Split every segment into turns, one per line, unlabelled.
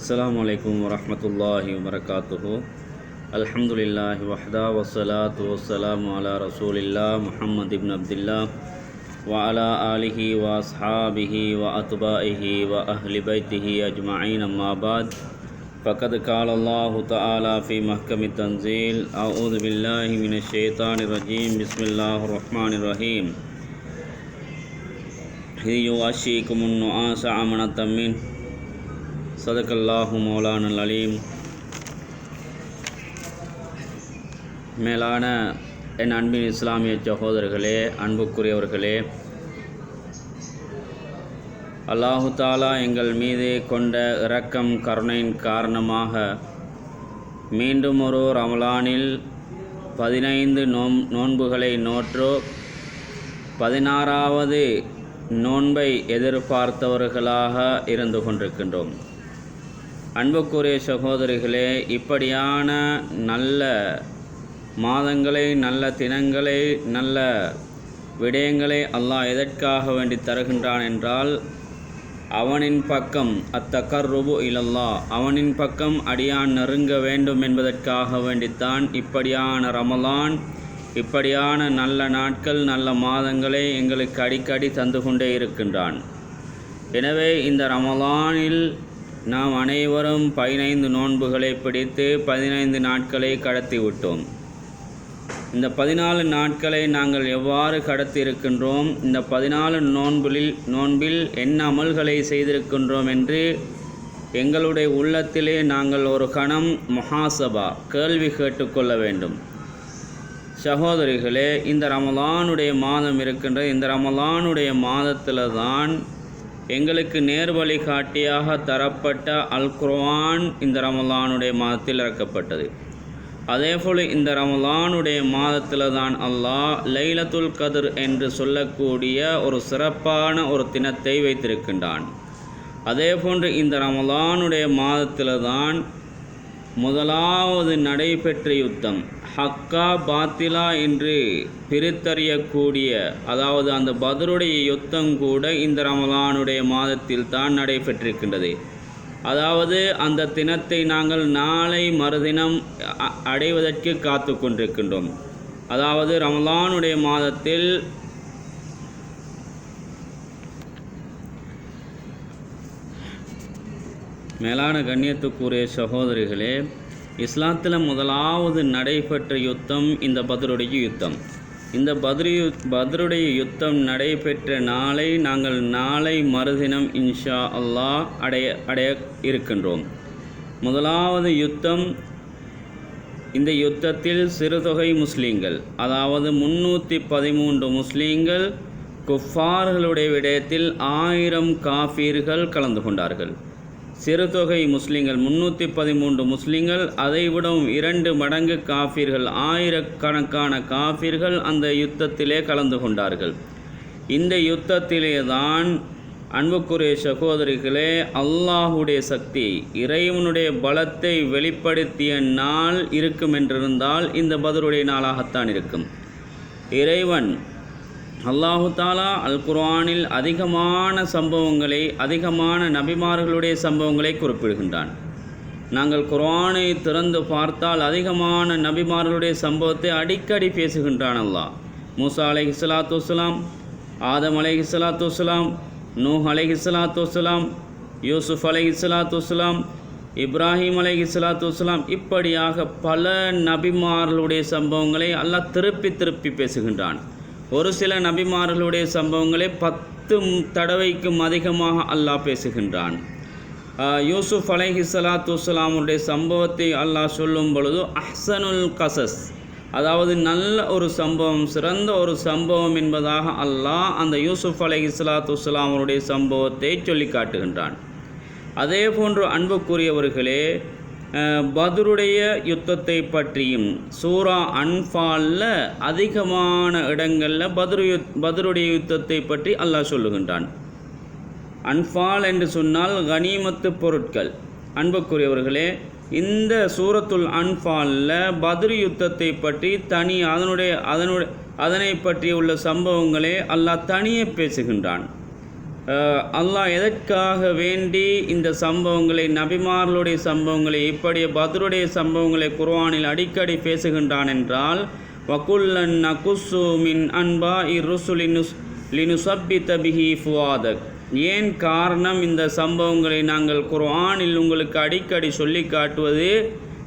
அஸ்ஸலாமு அலைக்கும் வரஹ்மத்துல்லாஹி வபரகாத்துஹு. அல்ஹம்துலில்லாஹி வஹ்தா வஸ்ஸலாத்து வஸ்ஸலாமு அலா ரசூலில்லாஹ் முஹம்மது இப்னு அப்துல்லாஹ் வ அலா ஆலிஹி வ அஸ்ஹாபிஹி வ அத்பாஇஹி வ அஹ்லி பைத்திஹி அஜ்மஈன். அம்மா பாத். ஃபக்கத் கால அல்லாஹு தஆலா ஃபீ மஹ்கமி தன்ஸீல். அஊது பில்லாஹி மினஷ் ஷைத்தானிர் ரஜீம். பிஸ்மில்லாஹிர் ரஹ்மானிர் ரஹீம். ஹி யுஅஷீகுமுன் நுஆஸ அமனத்தம் மின். சதகல்லாஹு மௌலானல் அலீம். மேலான என் அன்பின் இஸ்லாமிய சகோதரர்களே, அன்புக்குரியவர்களே, அல்லாஹு தாலா எங்கள் மீது கொண்ட இரக்கம் கருணையின் காரணமாக மீண்டும் ஒரு ரமலானில் 15 நோன்புகளை நோற்று 16வது நோன்பை எதிர்பார்த்தவர்களாக இருந்து கொண்டிருக்கின்றோம். அன்புக்குரிய சகோதரிகளே, இப்படியான நல்ல மாதங்களை, நல்ல தினங்களை, நல்ல விடயங்களை அல்லாஹ் எதற்காக வேண்டி தருகின்றான் என்றால், அவனின் பக்கம் அத்தகர்ருபு இலல்லாஹ், அவனின் பக்கம் அடியான் நெருங்க வேண்டும் என்பதற்காக வேண்டித்தான் இப்படியான ரமலான், இப்படியான நல்ல நாட்கள், நல்ல மாதங்களை எங்களுக்கு அடிக்கடி தந்து கொண்டே இருக்கின்றான். எனவே இந்த ரமலானில் நாம் அனைவரும் 15 நோன்புகளை பிடித்து 15 நாட்களை கடத்தி விட்டோம். இந்த 14 நாட்களை நாங்கள் எவ்வாறு கடத்தி இருக்கின்றோம், இந்த 14 நோன்பில் என்ன அமல்களை செய்திருக்கின்றோம் என்று எங்களுடைய உள்ளத்திலே நாங்கள் ஒரு கணம் முஹாசபா, கேள்வி கேட்டுக்கொள்ள வேண்டும். சகோதரிகளே, இந்த ரமலானுடைய மாதம் இருக்கின்ற இந்த ரமலானுடைய மாதத்தில் தான் எங்களுக்கு நேர்வழி காட்டியாக தரப்பட்ட அல் குர்ஆன் இந்த ரமலானுடைய மாதத்தில் இறக்கப்பட்டது. அதேபோல் இந்த ரமலானுடைய மாதத்தில் தான் அல்லாஹ் லைலத்துல் கத்ர் என்று சொல்லக்கூடிய ஒரு சிறப்பான ஒரு தினத்தை வைத்திருக்கின்றான். அதேபோன்று இந்த ரமலானுடைய மாதத்தில் தான் முதலாவது நடைபெற்ற யுத்தம், ஹக்கா பாத்திலா என்று பிரித்தறியக்கூடிய, அதாவது அந்த பத்ருடைய யுத்தம் கூட இந்த ரமலானுடைய மாதத்தில் தான் நடைபெற்றிருக்கின்றது. அதாவது அந்த தினத்தை நாங்கள் நாளை மறுதினம் அடைவதற்கு காத்து கொண்டிருக்கின்றோம். அதாவது ரமலானுடைய மாதத்தில் மேலான கண்ணியத்துக்குரிய சகோதரிகளே, இஸ்லாத்தில் முதலாவது நடைபெற்ற யுத்தம் இந்த பத்ருடைய யுத்தம். இந்த பத்ருடைய யுத்தம் நடைபெற்ற நாளை நாங்கள் நாளை மறுதினம் இன்ஷா அல்லாஹ் அடைய இருக்கின்றோம். முதலாவது யுத்தம், இந்த யுத்தத்தில் சிறுதொகை முஸ்லீம்கள், அதாவது 313 முஸ்லீம்கள், குஃபார்களுடைய விடயத்தில் 1000 காஃபீர்கள் கலந்து கொண்டார்கள். சிறுதொகை முஸ்லீம்கள் 313 முஸ்லீம்கள், அதைவிடவும் 2 மடங்கு காஃபீர்கள், ஆயிரக்கணக்கான காஃபீர்கள் அந்த யுத்தத்திலே கலந்து கொண்டார்கள். இந்த யுத்தத்திலே தான் அன்புக்குரிய சகோதரிகளே, அல்லாஹுடைய சக்தி, இறைவனுடைய பலத்தை வெளிப்படுத்திய நாள் இருக்கும் என்றிருந்தால் இந்த பத்ருடைய நாளாகத்தான் இருக்கும். இறைவன் அல்லாஹு தாலா அல் குர்ஆனில் அதிகமான சம்பவங்களை, அதிகமான நபிமார்களுடைய சம்பவங்களை குறிப்பிடுகின்றான். நாங்கள் குர்ஆனை திறந்து பார்த்தால் அதிகமான நபிமார்களுடைய சம்பவத்தை அடிக்கடி பேசுகின்றான் அல்லாஹ். மூசா அலைஹிஸ்ஸலாத்து வஸ்ஸலாம், ஆதம் அலைஹிஸ்ஸலாத்து வஸ்ஸலாம், நூஹ் அலைஹிஸ்ஸலாத்து வஸ்ஸலாம், யூசுஃப் அலைஹிஸ்ஸலாத்து வஸ்ஸலாம், இப்ராஹிம் அலைஹிஸ்ஸலாத்து வஸ்ஸலாம், இப்படியாக பல நபிமார்களுடைய சம்பவங்களை அல்லாஹ் திருப்பி திருப்பி பேசுகின்றான். ஒரு சில நபிமார்களுடைய சம்பவங்களை 10 தடவைக்கும் அதிகமாக அல்லாஹ் பேசுகின்றான். யூசுஃப் அலைஹிஸ்ஸலாத்து வஸ்ஸலாமுடைய சம்பவத்தை அல்லாஹ் சொல்லும் பொழுது அஹ்சனுல் கசஸ், அதாவது நல்ல ஒரு சம்பவம், சிறந்த ஒரு சம்பவம் என்பதாக அல்லாஹ் அந்த யூசுஃப் அலைஹிஸ்ஸலாத்து வஸ்ஸலாமுடைய சம்பவத்தை சொல்லி காட்டுகின்றான். அதே போன்று அன்புக்குரியவர்களே, பத்ருடைய யுத்தத்தை பற்றியும் சூரா அன்ஃபாலில் அதிகமான இடங்களில் பத்ருடைய யுத்தத்தை பற்றி அல்லாஹ் சொல்லுகின்றான். அன்ஃபால் என்று சொன்னால் கனிமத்து பொருட்கள். அன்புக்குரியவர்களே, இந்த சூரத்துல் அன்ஃபாலில் பத்ரு யுத்தத்தை பற்றி தனி அதனை பற்றி உள்ள சம்பவங்களே அல்லாஹ் தனியே பேசுகின்றான். அல்லாஹ் எதற்காக வேண்டி இந்த சம்பவங்களை, நபிமார்களுடைய சம்பவங்களை, இப்படி பத்ருடைய சம்பவங்களை குர்ஆனில் அடிக்கடி பேசுகின்றான் என்றால், வகுல்லன் நகுஸ்ஸு மின் அன்பா இர்ருசுலி லினுஸப்பித பிஹி ஃபுஆதக். ஏன் காரணம் இந்த சம்பவங்களை நாங்கள் குர்ஆனில் உங்களுக்கு அடிக்கடி சொல்லி காட்டுவது,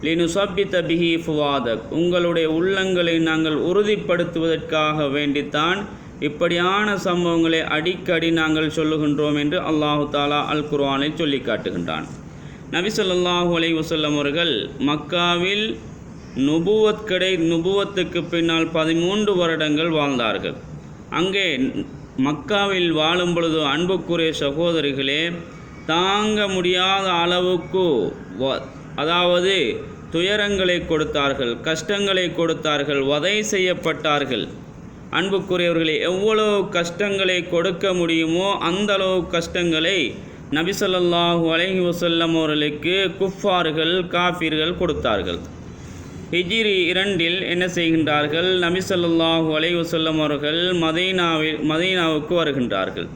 லினுஸப்பித பிஹி ஃபுஆதக், உங்களுடைய உள்ளங்களை நாங்கள் உறுதிப்படுத்துவதற்காக வேண்டித்தான் இப்படியான சம்பவங்களை அடிக்கடி நாங்கள் சொல்லுகின்றோம் என்று அல்லாஹு தாலா அல் குர்ஆனில் சொல்லி காட்டுகின்றான். நபி ஸல்லல்லாஹு அலைஹி வஸல்லம் அவர்கள் மக்காவில் நுபுவத்துக்கு பின்னால் 13 வருடங்கள் வாழ்ந்தார்கள். அங்கே மக்காவில் வாழும் பொழுது அன்புக்குரிய சகோதரிகளே, தாங்க முடியாத அளவுக்கு அதாவது துயரங்களை கொடுத்தார்கள், கஷ்டங்களை கொடுத்தார்கள், வதை செய்யப்பட்டார்கள். அன்புக்குரியவர்களே, எவ்வளவு கஷ்டங்களை கொடுக்க முடியுமோ அந்த அளவு கஷ்டங்களை நபி ஸல்லல்லாஹு அலைஹி வஸல்லம் அவர்களுக்கு குஃபார்கள், காஃபிர்கள் கொடுத்தார்கள். ஹிஜ்ரி 2 என்ன செய்கின்றார்கள், நபி ஸல்லல்லாஹு அலைஹி வஸல்லம் அவர்கள் மதீனாவுக்கு வருகின்றார்கள்.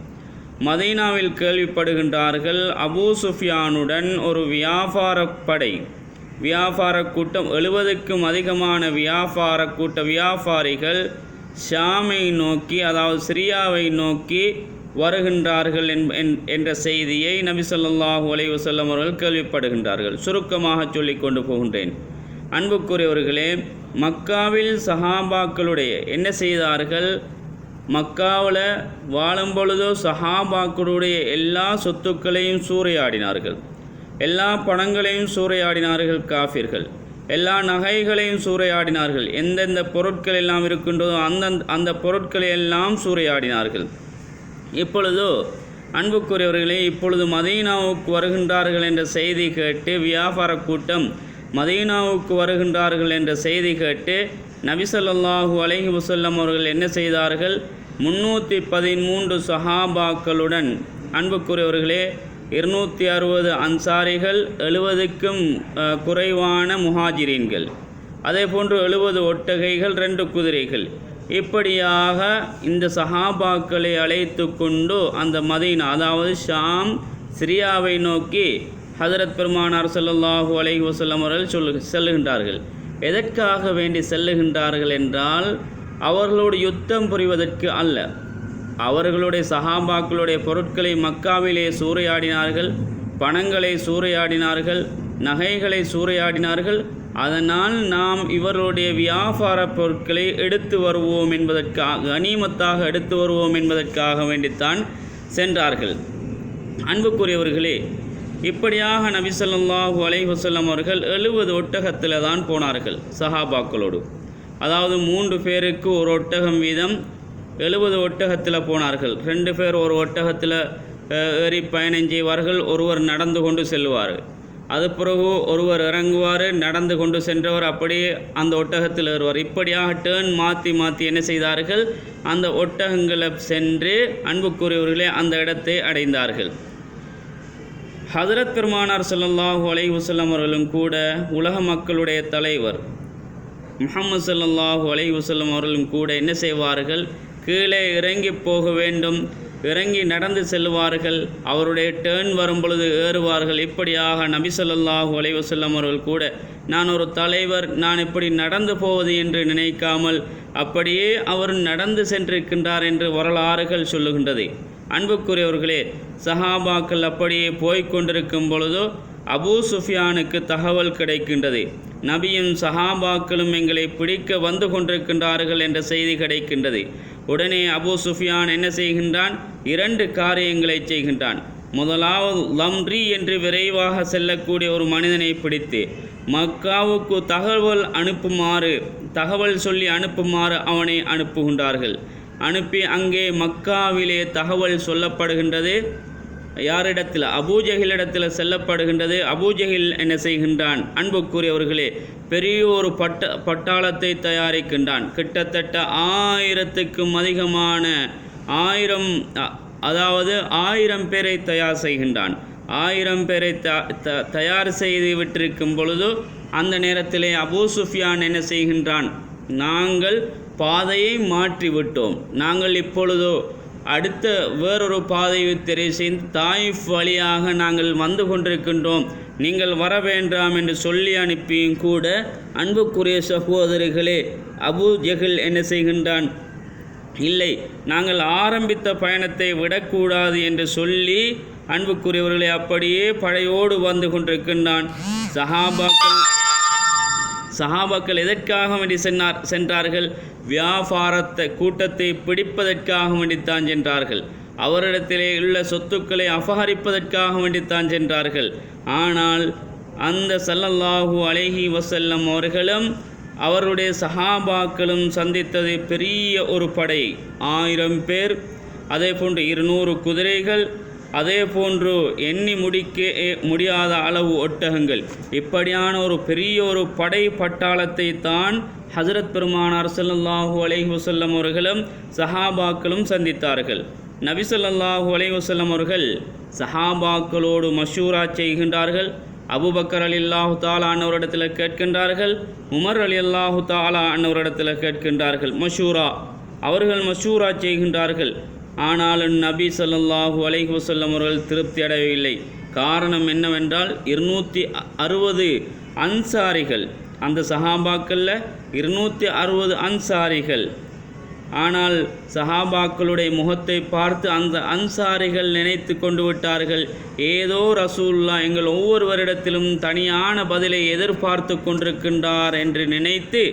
மதீனாவில் கேள்விப்படுகின்றார்கள், அபூ சுஃபியானுடன் ஒரு வியாபார கூட்டம் 70க்கும் அதிகமான வியாபாரிகள் ஷாமை நோக்கி, அதாவது சிரியாவை நோக்கி வருகின்றார்கள் என்ற செய்தியை நபி ஸல்லல்லாஹு அலைஹி வஸல்லம் அவர்கள் கேள்விப்படுகின்றார்கள். சுருக்கமாக சொல்லி கொண்டு போகின்றேன். அன்புக்குரியவர்களே, மக்காவில் சஹாபாக்களுடைய என்ன செய்தார்கள், மக்காவில் வாழும் பொழுதோ சஹாபாக்களுடைய எல்லா சொத்துக்களையும் சூறையாடினார்கள், எல்லா பணங்களையும் சூறையாடினார்கள் காஃபிர்கள், எல்லா நகைகளையும் சூறையாடினார்கள், எந்தெந்த பொருட்கள் எல்லாம் இருக்கின்றதோ அந்த பொருட்களை எல்லாம் சூறையாடினார்கள். இப்பொழுதோ அன்புக்குரியவர்களே, இப்பொழுது மதீனாவுக்கு வருகின்றார்கள் என்ற செய்தி கேட்டு, வியாபார கூட்டம் மதீனாவுக்கு வருகின்றார்கள் என்ற செய்தி கேட்டு நபி ஸல்லல்லாஹு அலைஹி வஸல்லம் அவர்கள் என்ன செய்தார்கள், 313 சஹாபாக்களுடன், அன்புக்குரியவர்களே 260 அன்சாரிகள், 70க்கும் குறைவான முஹாஜிரீன்கள், அதே போன்று 70 ஒட்டகைகள், 2 குதிரைகள், இப்படியாக இந்த சஹாபாக்களை அழைத்து கொண்டு அந்த மதீனா, அதாவது ஷாம், சிரியாவை நோக்கி ஹஜரத் பெருமானார் ஸல்லல்லாஹு அலைஹி வஸல்லம் அவர்கள் செல்லுகின்றார்கள். எதற்காக வேண்டி செல்லுகின்றார்கள் என்றால், அவர்களோடு யுத்தம் புரிவதற்கு அல்ல. அவர்களுடைய சஹாபாக்களுடைய பொருட்களை மக்காவிலே சூறையாடினார்கள், பணங்களை சூறையாடினார்கள், நகைகளை சூறையாடினார்கள். அதனால் நாம் இவர்களுடைய வியாபார பொருட்களை எடுத்து வருவோம் என்பதற்காக, கனிமத்தாக எடுத்து வருவோம் என்பதற்காக வேண்டித்தான் சென்றார்கள். அன்புக்குரியவர்களே, இப்படியாக நபி ஸல்லல்லாஹு அலைஹி வஸல்லம் அவர்கள் 70 ஒட்டகத்தில் தான் போனார்கள் சஹாபாக்களோடு. அதாவது 3 பேருக்கு ஒரு ஒட்டகம் வீதம் 70 ஒட்டகத்தில் போனார்கள். 2 பேர் ஒரு ஒட்டகத்தில் ஏறி பயணம் செய்வார்கள், ஒருவர் நடந்து கொண்டு செல்வார். அது பிறகு ஒருவர் இறங்குவார், நடந்து கொண்டு சென்றவர் அப்படியே அந்த ஒட்டகத்தில் ஏறுவார். இப்படியாக டேர்ன் மாற்றி என்ன செய்தார்கள், அந்த ஒட்டகங்களை சென்று அன்புக்குரியவர்களே அந்த இடத்தை அடைந்தார்கள். ஹஜரத் பெருமானார் ஸல்லல்லாஹு அலைஹி வஸல்லம் அவர்களும் கூட உலக மக்களுடைய தலைவர் முஹம்மது ஸல்லல்லாஹு அலைஹி வஸல்லம் அவர்களும் கூட என்ன செய்வார்கள், கீழே இறங்கி போக வேண்டும், இறங்கி நடந்து செல்வார்கள், அவருடைய டேர்ன் வரும் பொழுது ஏறுவார்கள். இப்படியாக நபி ஸல்லல்லாஹு அலைஹி வஸல்லம் அவர்கள் கூட நான் ஒரு தலைவர், நான் இப்படி நடந்து போவது என்று நினைக்காமல் அப்படியே அவர் நடந்து சென்றிருக்கின்றார் என்று வரலாறுகள் சொல்லுகின்றது. அன்புக்குரியவர்களே, சஹாபாக்கள் அப்படியே போய்கொண்டிருக்கும் பொழுதோ அபூ சுஃபியானுக்கு தகவல் கிடைக்கின்றது. நபியும் சஹாபாக்களும் எங்களை பிடிக்க வந்து கொண்டிருக்கின்றார்கள் என்ற செய்தி கிடைக்கின்றது. உடனே அபூ சுஃபியான் என்ன செய்கின்றான், 2 காரியங்களை செய்கின்றான். முதலாவது, லம்ரி என்று விரைவாக செல்லக்கூடிய ஒரு மனிதனை பிடித்து மக்காவுக்கு தகவல் சொல்லி அனுப்புமாறு அவனை அனுப்புகின்றார்கள். அனுப்பி அங்கே மக்காவிலே தகவல் சொல்லப்படுகின்றது. யாரிடத்தில், அபூஜஹிலிடத்தில் செல்லப்படுகின்றது. அபூஜஹில் என்ன செய்கின்றான், அன்புக்குரியவர்களே பெரிய ஒரு பட்டாளத்தை தயாரிக்கின்றான். கிட்டத்தட்ட 1000க்கும் அதிகமான 1000 பேரை தயார் செய்கின்றான். 1000 பேரை தயார் செய்து விட்டிருக்கும் பொழுது அந்த நேரத்திலே அபூ சுஃபியான் என்ன செய்கின்றான், நாங்கள் பாதையை மாற்றிவிட்டோம், நாங்கள் இப்பொழுதோ அடுத்த வேறொரு பாதையை தெரிவு செய்து தாயிஃப் வழியாக நாங்கள் வந்து கொண்டிருக்கின்றோம், நீங்கள் வர வேண்டாம் என்று சொல்லி அனுப்பியும் கூட அன்புக்குரிய சகோதரிகளே, அபூ ஜஹல் என்ன செய்கின்றான், இல்லை நாங்கள் ஆரம்பித்த பயணத்தை விடக்கூடாது என்று சொல்லி அன்புக்குரியவர்களை அப்படியே படையோடு வந்து கொண்டிருக்கின்றான். சஹாபாக்கள் எதற்காக வேண்டி சென்றார்கள்? வியாபாரத்தை கூட்டத்தை பிடிப்பதற்காக வேண்டித்தான் சென்றார்கள். அவரிடத்திலே உள்ள சொத்துக்களை அபகரிப்பதற்காக வேண்டித்தான் சென்றார்கள். ஆனால் அந்த ஸல்லல்லாஹு அலைஹி வஸல்லம் அவர்களும் அவருடைய சஹாபாக்களும் சந்தித்தது பெரிய ஒரு படை, 1000 பேர், அதே போன்று 200 குதிரைகள், அதே போன்று எண்ணி முடியாத அளவு ஒட்டகங்கள். இப்படியான ஒரு பெரிய ஒரு படை பட்டாளத்தை தான் ஹஜ்ரத் பெருமானார் ஸல்லல்லாஹு அலைஹி வஸல்லம் அவர்களும் சஹாபாக்களும் சந்தித்தார்கள். நபி ஸல்லல்லாஹு அலைஹி வஸல்லம் அவர்கள் சஹாபாக்களோடு மஷூரா செய்கின்றார்கள். அபூபக்கர் ரலியல்லாஹு தஆலா அன்னவரிடத்தில் கேட்கின்றார்கள், உமர் ரலியல்லாஹு தஆலா அன்னவரிடத்தில் கேட்கின்றார்கள். அவர்கள் மஷூரா செய்கின்றார்கள். ஆனாலும் நபி ஸல்லல்லாஹு அலைஹி வஸல்லம் அவர்கள் திருப்தி அடையவில்லை. காரணம் என்னவென்றால் 260 அன்சாரிகள், அந்த சஹாபாக்களில் 260 அன்சாரிகள். ஆனால் சஹாபாக்களுடைய முகத்தை பார்த்து அந்த அன்சாரிகள் நினைத்து கொண்டு விட்டார்கள், ஏதோ ரசூலுல்லாஹ் எங்கள் ஒவ்வொருவரிடத்திலும் தனியான பதிலை எதிர்பார்த்து கொண்டிருக்கின்றார் என்று நினைத்து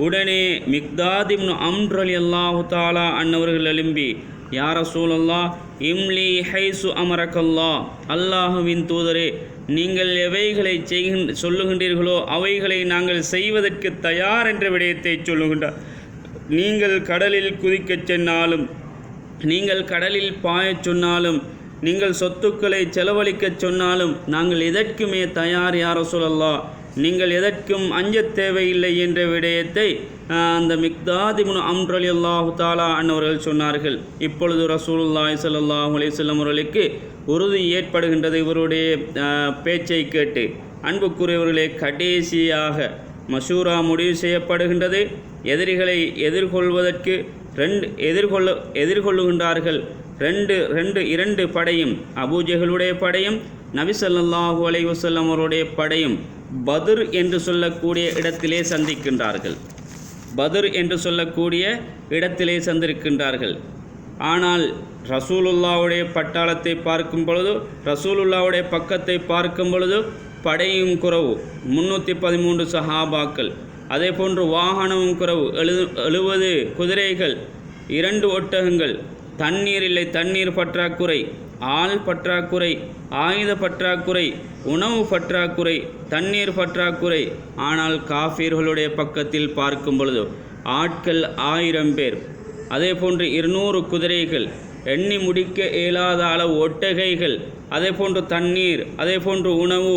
உடனே மிக்தாத் இப்னு அம்ர் ரலியல்லாஹு தஆலா அன்னவர்கள் எழும்பி, யா ரசூலல்லாஹ் இம்லி ஹைசு அமரக்கல்லாஹ், அல்லாஹுவின் தூதரே நீங்கள் எவைகளை சொல்லுகின்றீர்களோ அவைகளை நாங்கள் செய்வதற்கு தயார் என்ற விடயத்தை சொல்லுகின்றார். நீங்கள் கடலில் குதிக்கச் சொன்னாலும், நீங்கள் கடலில் பாயச் சொன்னாலும், நீங்கள் சொத்துக்களை செலவழிக்கச் சொன்னாலும் நாங்கள் எதற்குமே தயார் யா ரசூலல்லாஹ், நீங்கள் எதற்கும் அஞ்சத் தேவையில்லை என்ற விடயத்தை அந்த மிக்தாத் இப்னு அம்ர் ரலியல்லாஹு தஆலா அன்னவர்கள் சொன்னார்கள். இப்பொழுது ரசூலுல்லாஹி ஸல்லல்லாஹு அலைஹி வஸல்லம் அவர்களுக்கு உறுதி ஏற்படுகின்றது இவருடைய பேச்சை கேட்டு. அன்புக்குரியவர்களே, கடைசியாக மஷூரா முடிவு செய்யப்படுகின்றது. எதிரிகளை எதிர்கொள்வதற்கு எதிர்கொள்ளுகின்றார்கள். இரண்டு படையும், அபூஜஹலுடைய படையும் நபி ஸல்லல்லாஹு அலைஹி வஸல்லம் அவருடைய படையும் பத்ர் என்று சொல்லக்கூடிய இடத்திலே சந்திக்கின்றார்கள். பத்ர் என்று சொல்லக்கூடிய இடத்திலே சந்திருக்கின்றார்கள். ஆனால் ரசூலுல்லாவுடைய பட்டாளத்தை பார்க்கும் பொழுது, ரசூலுல்லாவுடைய பக்கத்தை பார்க்கும் பொழுது படையும் குறவு, 313 சஹாபாக்கள், அதே போன்று வாகனமும் குறவு, 70 குதிரைகள், 2 ஒட்டகங்கள், தண்ணீர் இல்லை, தண்ணீர் பற்றாக்குறை, ஆள் பற்றாக்குறை, ஆயுத பற்றாக்குறை, உணவு பற்றாக்குறை, தண்ணீர் பற்றாக்குறை. ஆனால் காஃபிர்களுடைய பக்கத்தில் பார்க்கும் பொழுது ஆட்கள் 1000 பேர், அதே போன்று 200 குதிரைகள், எண்ணி முடிக்க இயலாத அளவு ஒட்டகைகள், அதே போன்று தண்ணீர், அதே போன்று உணவு,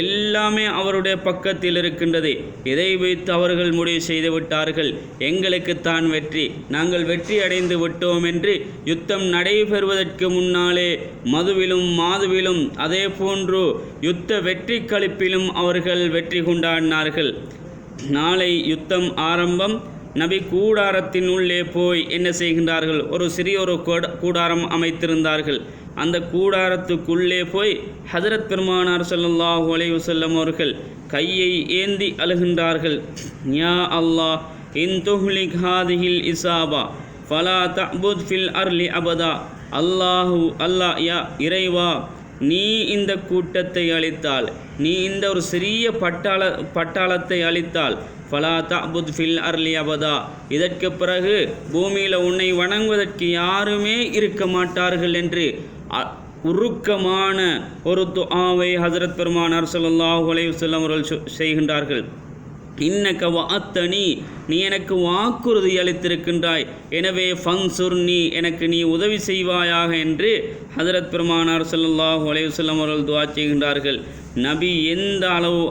எல்லாமே அவருடைய பக்கத்தில் இருக்கின்றது. இதை வைத்து அவர்கள் முடிவு செய்து விட்டார்கள், எங்களுக்குத்தான் வெற்றி, நாங்கள் வெற்றி அடைந்து விட்டோம் என்று. யுத்தம் நடைபெறுவதற்கு முன்னாலே மதுவிலும் மாதுவிலும் அதே போன்று யுத்த வெற்றி களிப்பிலும் அவர்கள் வெற்றி கொண்டாடினார்கள். நாளை யுத்தம் ஆரம்பம். நபி கூடாரத்தின் உள்ளே போய் என்ன செய்கின்றார்கள், ஒரு சிறிய ஒரு கூடாரம் அமைத்திருந்தார்கள். அந்த கூடாரத்துக்குள்ளே போய் ஹஜ்ரத் பெருமானார் ஸல்லல்லாஹு அலைஹி வஸல்லம் அவர்கள் கையை ஏந்தி அழுகின்றார்கள். யா அல்லாஹ் இன் துஹ்லிக் ஹாதிஹில் இஸாபா ஃபலா தஅபுத் ஃபில் அர்லி அபதா. அல்லாஹ் யா இறைவா, நீ இந்த கூட்டத்தை அழித்தால், நீ இந்த ஒரு சிறிய பட்டாளத்தை அழித்தால், ஃபலா தஅபுத் ஃபில் அர்லி அபதா, இதற்கு பிறகு பூமியில் உன்னை வணங்குவதற்கு யாருமே இருக்க மாட்டார்கள் என்று உருக்கமான ஒரு துஆவை ஹஜ்ரத் பெருமானார் ஸல்லல்லாஹு அலைஹி வஸல்லம் அவர்கள் செய்கின்றார்கள். இன்னக வஅத்தனி, நீ எனக்கு வாக்குறுதி அளித்திருக்கின்றாய், எனவே ஃபன்சுர்னி, எனக்கு நீ உதவி செய்வாயாக என்று ஹஜ்ரத் பெருமானார் ஸல்லல்லாஹு அலைஹி வஸல்லம் அவர்கள் துஆ செய்கின்றார்கள். நபி எந்த அளவு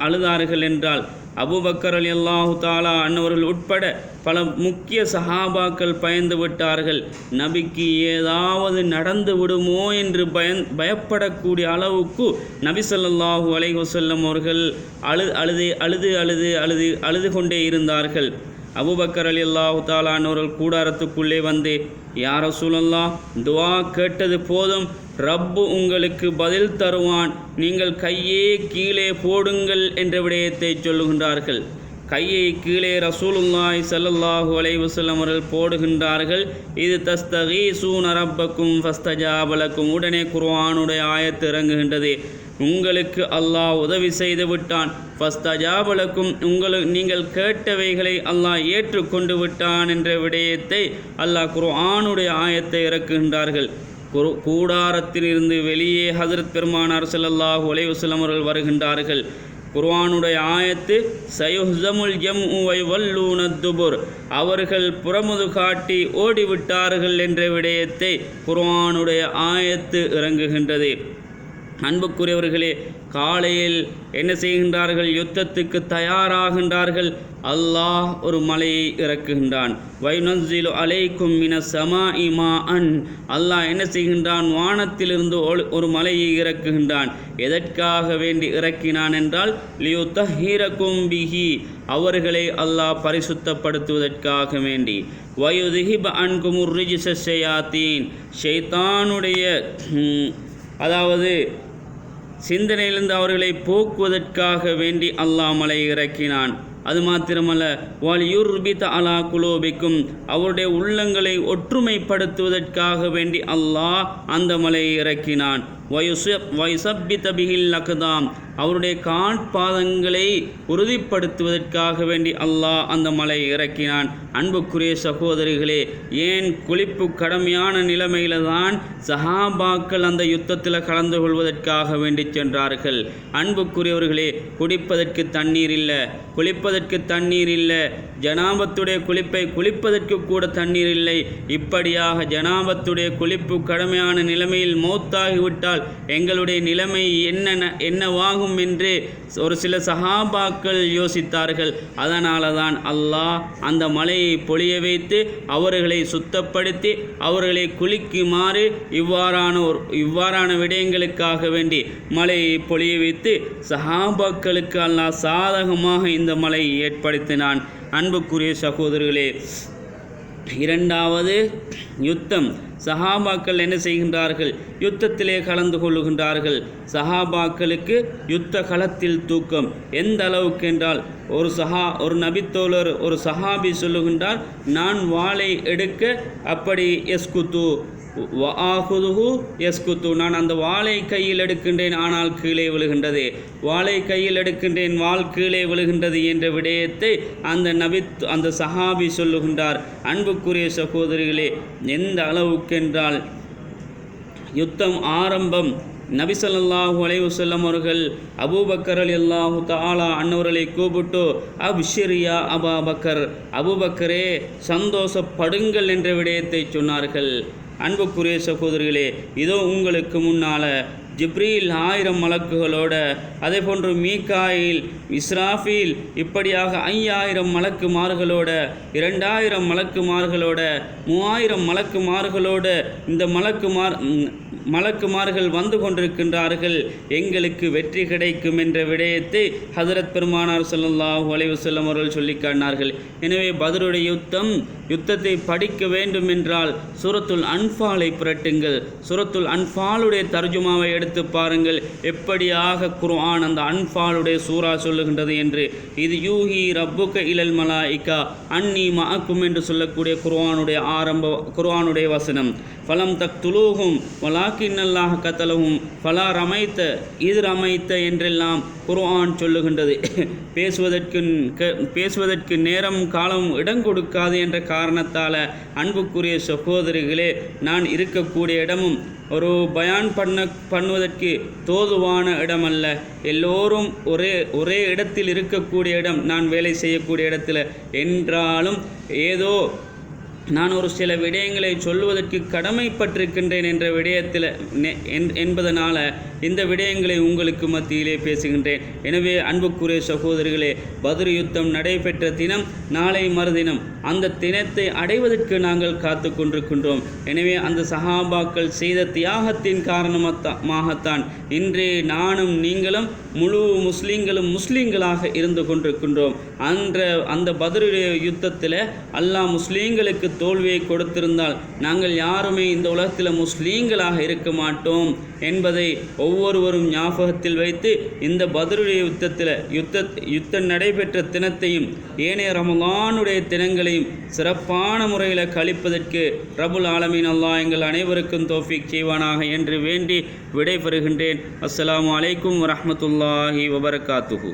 அழுதார்கள் என்றால், அபூபக்கர் ரலியல்லாஹு தஆலா அன்னவர்கள் உட்பட பல முக்கிய சஹாபாக்கள் பயந்து விட்டார்கள். நபிக்கு ஏதாவது நடந்து விடுமோ என்று பயப்படக்கூடிய அளவுக்கு நபி ஸல்லல்லாஹு அலைஹி வஸல்லம் அவர்கள் அழுது கொண்டே இருந்தார்கள். அபூபக்கர் ரலியல்லாஹு தஆலா அன்ஹுவர்கள் கூடாரத்துக்குள்ளே வந்து, யா ரசூலல்லாஹ், துஆ கேட்டது போதும், ரப்பு உங்களுக்கு பதில் தருவான், நீங்கள் கையே கீழே போடுங்கள் என்ற விடயத்தை சொல்லுகின்றார்கள். கையை கீழே ரசூலுல்லாஹி ஸல்லல்லாஹு அலைஹி வஸல்லம் அவர்கள் போடுகின்றார்கள். இது தஸ்தகீசூன ரப்பக்கும் ஃபஸ்தஜாப லக்கும். உடனே குர்ஆனுடைய ஆயத்து இறங்குகின்றது. உங்களுக்கு அல்லாஹ் உதவி செய்து விட்டான், ஃபஸ்தஜாப லக்கும், நீங்கள் கேட்டவைகளை அல்லாஹ் ஏற்றுக்கொண்டு விட்டான் என்ற விடயத்தை அல்லாஹ் குர்ஆனுடைய ஆயத்தை இறக்குகின்றார்கள். கூடாரத்திலிருந்து வெளியே ஹஜ்ரத் பெருமானார் ஸல்லல்லாஹு அலைஹி வஸல்லம் அவர்கள் வருகின்றார்கள். குர்ஆனுடைய ஆயத்து சயுஹ்ஸமுல் ஜம்உ வயுவல்லூன துபுர், அவர்கள் புறமுது காட்டி ஓடிவிட்டார்கள் என்ற விடயத்தை குர்ஆனுடைய ஆயத்து இறங்குகின்றது. அன்புக்குரியவர்களே, காலையில் என்ன செய்கின்றார்கள்? யுத்தத்துக்கு தயாராகின்றார்கள். அல்லாஹ் ஒரு மலையை இறக்குகின்றான். வைநஸ்ஸிலு அலைக்கும் மினஸ் ஸமாஇ மாஅன், அல்லாஹ் என்ன செய்கின்றான்? வானத்திலிருந்து ஒரு மலையை இறக்குகின்றான். எதற்காக வேண்டி இறக்கினான் என்றால், லியுத்தஹிரக்கும் பிஹி, அவர்களை அல்லாஹ் பரிசுத்தப்படுத்துவதற்காக வேண்டி. வயுதிஹிப அன்குமுர் ரிஜ்ஸ ஷயாத்தீன், ஷைத்தானுடைய அதாவது சிந்தனையிலிருந்து அவர்களை போக்குவதற்காக வேண்டி அல்லாஹ் மலை இறக்கினான். அது மாத்திரமல்ல, வலியுர்பித அலா குலூபிக்கும், அவருடைய உள்ளங்களை ஒற்றுமைப்படுத்துவதற்காக வேண்டி அல்லாஹ் அந்த மலையை இறக்கினான். வயுசப்பித பிஹில் அக்தாம், அவருடைய கால்பாதங்களை உறுதிப்படுத்துவதற்காக வேண்டி அல்லாஹ் அந்த மலையை இறக்கினான். அன்புக்குரிய சகோதரிகளே, ஏன் குளிப்பு கடமையான நிலைமையில தான் சஹாபாக்கள் அந்த யுத்தத்தில் கலந்து கொள்வதற்காக வேண்டி சென்றார்கள். அன்புக்குரியவர்களே, குடிப்பதற்கு தண்ணீர் இல்லை, குளிப்பதற்கு தண்ணீர் இல்லை, ஜனாபத்துடைய குளிப்பதற்கு கூட தண்ணீர் இல்லை. இப்படியாக ஜனாபத்துடைய குளிப்பு கடமையான நிலைமையில் மௌத்தாகிவிட்டால் எங்களுடைய நிலைமை என்னவாகும் என்று ஒரு சில சஹாபாக்கள் யோசித்தார்கள். அதனால தான் அல்லாஹ் அந்த மலையை பொழிய வைத்து அவர்களை சுத்தப்படுத்தி அவர்களை குளிக்குமாறு இவ்வாறான விடயங்களுக்காக வேண்டி மலையை பொழிய வைத்து சஹாபாக்களுக்கு அல்லாஹ் சாதகமாக இந்த மலையை ஏற்படுத்தினான். அன்புக்குரிய சகோதரர்களே, இரண்டாவது யுத்தம். சஹாபாக்கள் என்ன செய்கின்றார்கள்? யுத்தத்திலே கலந்து கொள்ளுகின்றார்கள். சஹாபாக்களுக்கு யுத்த களத்தில் தூக்கம் எந்த அளவுக்கு என்றால், ஒரு நபித்தோழர் ஒரு சஹாபி சொல்லுகின்றார், நான் வாளை எடுக்க அப்படி எஸ்குத்து வஆஹுதுஹு எஸ்குத்து, நான் அந்த வாளை கையில் எடுக்கின்றேன், ஆனால் கீழே விழுகின்றது, வாளை கையில் எடுக்கின்றேன், வாள் கீழே விழுகின்றது என்ற விடயத்தை அந்த சஹாபி சொல்லுகின்றார். அன்புக்குரிய சகோதரிகளே, எந்த அளவுக்கென்றால் யுத்தம் ஆரம்பம். நபி ஸல்லல்லாஹு அலைஹி வஸல்லம் அவர்கள் அபூபக்கர் ரலியல்லாஹு தஆலா அன்னவர்களை கூப்பிட்டு, அப்ஷிரியா அபூபக்கர், அபூபக்கரே சந்தோஷப்படுங்கள் என்ற விடயத்தை சொன்னார்கள். அன்புக்குரிய சகோதரிகளே, இதோ உங்களுக்கு முன்னால் ஜிப்ரீல் 1000 மலக்குகளோட, அதே போன்று மீகாயில், இஸ்ராஃபீல், இப்படியாக 5000 மலக்குமார்களோட, 2000 மலக்குமார்களோட, 3000 மலக்குமார்களோட இந்த மலக்குமார்கள் வந்து கொண்டிருக்கின்றார்கள். எங்களுக்கு வெற்றி கிடைக்கும் என்ற விடயத்தை ஹஜ்ரத் பெருமானார் ஸல்லல்லாஹு அலைஹி வஸல்லம் அவர்கள் சொல்லி காட்டினார்கள். எனவே பத்ருடைய யுத்தத்தை படிக்க வேண்டும் என்றால் சூரத்துல் அன்ஃபாலை புரட்டுங்கள். சூரத்துல் அன்ஃபாலுடைய தர்ஜுமாவை எடுத்து பாருங்கள், எப்படியாக குர்ஆன் அந்த அன்ஃபாலுடைய சூரா சொல்லுகின்றது என்று. இது யூஹி ரப்புக இலல் மலாயிகா அன்னி மஅக்கும் என்று சொல்லக்கூடிய குர்ஆனுடைய வசனம். ஃபலம் தக்துலூஹும் வலாக்கின்னல்லாஹ் கதலஹும் ஃபலா ரமைத்த இது ரமைத்த என்றெல்லாம் குர்ஆன் சொல்லுகின்றது. பேசுவதற்கு நேரம் காலம் இடம் கொடுக்காது என்ற காரணத்தால் அன்புக்குரிய சகோதரிகளே, நான் இருக்கக்கூடிய இடமும் ஒரு பயான் பண்ணுவதற்கு தோதுவான இடம் அல்ல. எல்லோரும் ஒரே இடத்தில் இருக்கக்கூடிய இடம், நான் வேலை செய்யக்கூடிய இடத்துல. என்றாலும் ஏதோ நான் ஒரு சில விடயங்களை சொல்லுவதற்கு கடமைப்பட்டிருக்கின்றேன் என்ற விடயத்தில் என்பதனால் இந்த விடயங்களை உங்களுக்கு மத்தியிலே பேசுகின்றேன். எனவே அன்புக்குரிய சகோதரிகளே, பத்ர் யுத்தம் நடைபெற்ற தினம் நாளை மறுதினம். அந்த தினத்தை அடைவதற்கு நாங்கள் காத்து கொண்டிருக்கின்றோம். எனவே அந்த சஹாபாக்கள் செய்த தியாகத்தின் காரணமாகத்தான் இன்று நானும் நீங்களும் முழு முஸ்லீம்களாக இருந்து கொண்டிருக்கின்றோம். அந்த பத்ர் யுத்தத்தில் அல்லாஹ் முஸ்லீம்களுக்கு தோல்வியை கொடுத்திருந்தால் நாங்கள் யாருமே இந்த உலகத்தில் முஸ்லீம்களாக இருக்க மாட்டோம் என்பதை ஒவ்வொருவரும் ஞாபகத்தில் வைத்து இந்த பத்ர் யுத்தம் நடைபெற்ற தினத்தையும் ஏனைய ரமலானுடைய தினங்களையும் சிறப்பான முறையில் கழிப்பதற்கு ரபுல் ஆலமீன் அல்லாஹ் எங்கள் அனைவருக்கும் தௌஃபீக் செய்வானாக என்று வேண்டி விடைபெறுகின்றேன். அஸ்ஸலாமு அலைக்கும் வரஹ்மத்துல்லாஹி வபரகாத்துஹு.